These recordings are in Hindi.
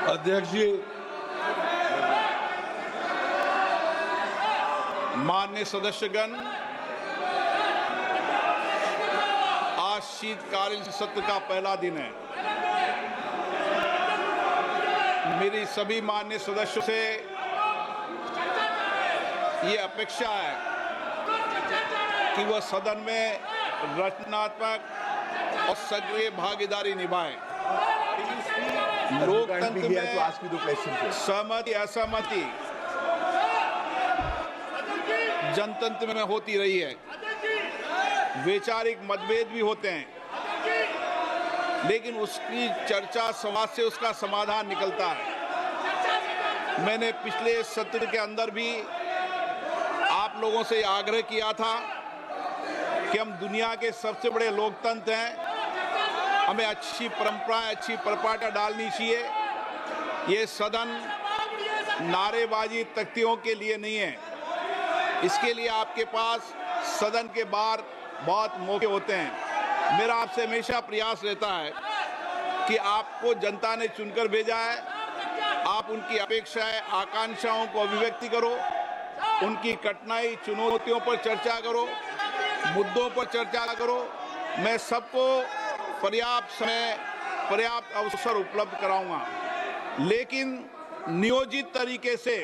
अध्यक्ष जी, माननीय सदस्यगण, आज शीतकालीन सत्र का पहला दिन है। मेरी सभी माननीय सदस्यों से ये अपेक्षा है कि वह सदन में रचनात्मक और सक्रिय भागीदारी निभाएं। लोकतंत्र में सहमति असहमति जनतंत्र में होती रही है। वैचारिक मतभेद भी होते हैं, लेकिन उसकी चर्चा संवाद से उसका समाधान निकलता है। मैंने पिछले सत्र के अंदर भी आप लोगों से आग्रह किया था कि हम दुनिया के सबसे बड़े लोकतंत्र हैं, हमें अच्छी परंपराएं, अच्छी परिपाटी डालनी चाहिए। ये सदन नारेबाजी तख्तियों के लिए नहीं है। इसके लिए आपके पास सदन के बाहर बहुत मौके होते हैं। मेरा आपसे हमेशा प्रयास रहता है कि आपको जनता ने चुनकर भेजा है, आप उनकी अपेक्षाएं, आकांक्षाओं को अभिव्यक्ति करो, उनकी कठिनाई, चुनौतियों पर चर्चा करो, मुद्दों पर चर्चा करो। मैं सबको पर्याप्त समय, पर्याप्त अवसर उपलब्ध कराऊंगा, लेकिन नियोजित तरीके से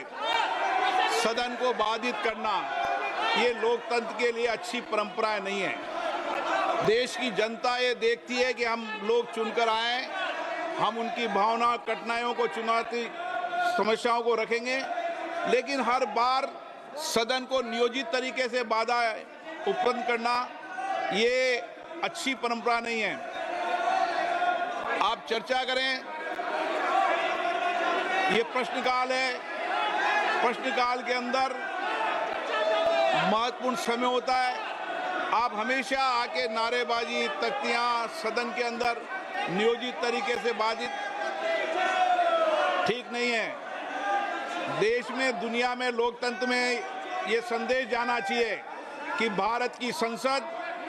सदन को बाधित करना ये लोकतंत्र के लिए अच्छी परंपरा नहीं है। देश की जनता ये देखती है कि हम लोग चुनकर आए, हम उनकी भावना, कठिनाइयों को, चुनौती, समस्याओं को रखेंगे, लेकिन हर बार सदन को नियोजित तरीके से बाधा उत्पन्न करना ये अच्छी परंपरा नहीं है। आप चर्चा करें, ये प्रश्नकाल है, प्रश्नकाल के अंदर महत्वपूर्ण समय होता है। आप हमेशा आके नारेबाजी, तख्तियां सदन के अंदर नियोजित तरीके से बाधित ठीक नहीं है। देश में, दुनिया में, लोकतंत्र में ये संदेश जाना चाहिए कि भारत की संसद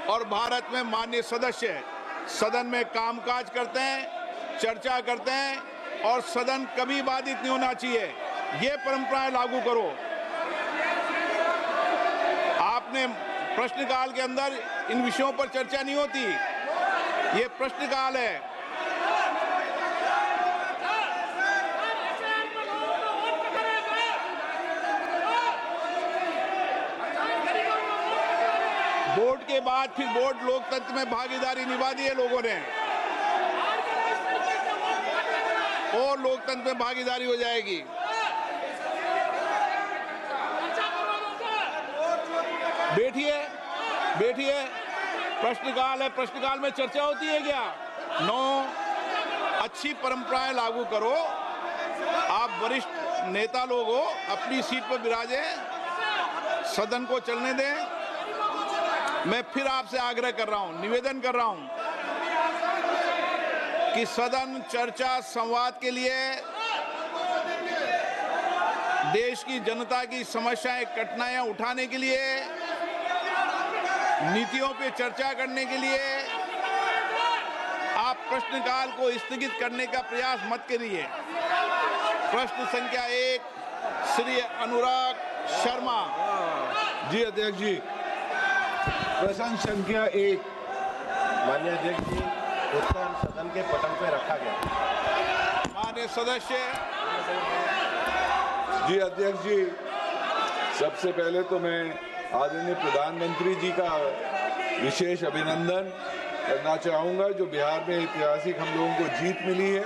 और भारत में माननीय सदस्य सदन में कामकाज करते हैं, चर्चा करते हैं और सदन कभी बाधित नहीं होना चाहिए। ये परंपराएं लागू करो। आपने प्रश्नकाल के अंदर इन विषयों पर चर्चा नहीं होती, ये प्रश्नकाल है। वोट के बाद फिर वोट लोकतंत्र में भागीदारी निभा दी है लोगों ने, और लोकतंत्र में भागीदारी हो जाएगी। बैठिए, बैठिए, प्रश्नकाल है, प्रश्नकाल में चर्चा होती है क्या? नो, अच्छी परंपराएं लागू करो। आप वरिष्ठ नेता लोग हो, अपनी सीट पर विराजे, सदन को चलने दें। मैं फिर आपसे आग्रह कर रहा हूं, निवेदन कर रहा हूं कि सदन चर्चा संवाद के लिए, देश की जनता की समस्याएं, कठिनाइयां उठाने के लिए, नीतियों पे चर्चा करने के लिए आप प्रश्नकाल को स्थगित करने का प्रयास मत करिए। प्रश्न संख्या 1, श्री अनुराग शर्मा। जी अध्यक्ष जी, प्रश्न संख्या 1, माननीय अध्यक्ष जी, उत्तर सदन के पटल पर रखा गया। माननीय सदस्य। जी अध्यक्ष जी, सबसे पहले तो मैं आदरणीय प्रधानमंत्री जी का विशेष अभिनंदन करना चाहूँगा, जो बिहार में ऐतिहासिक हम लोगों को जीत मिली है।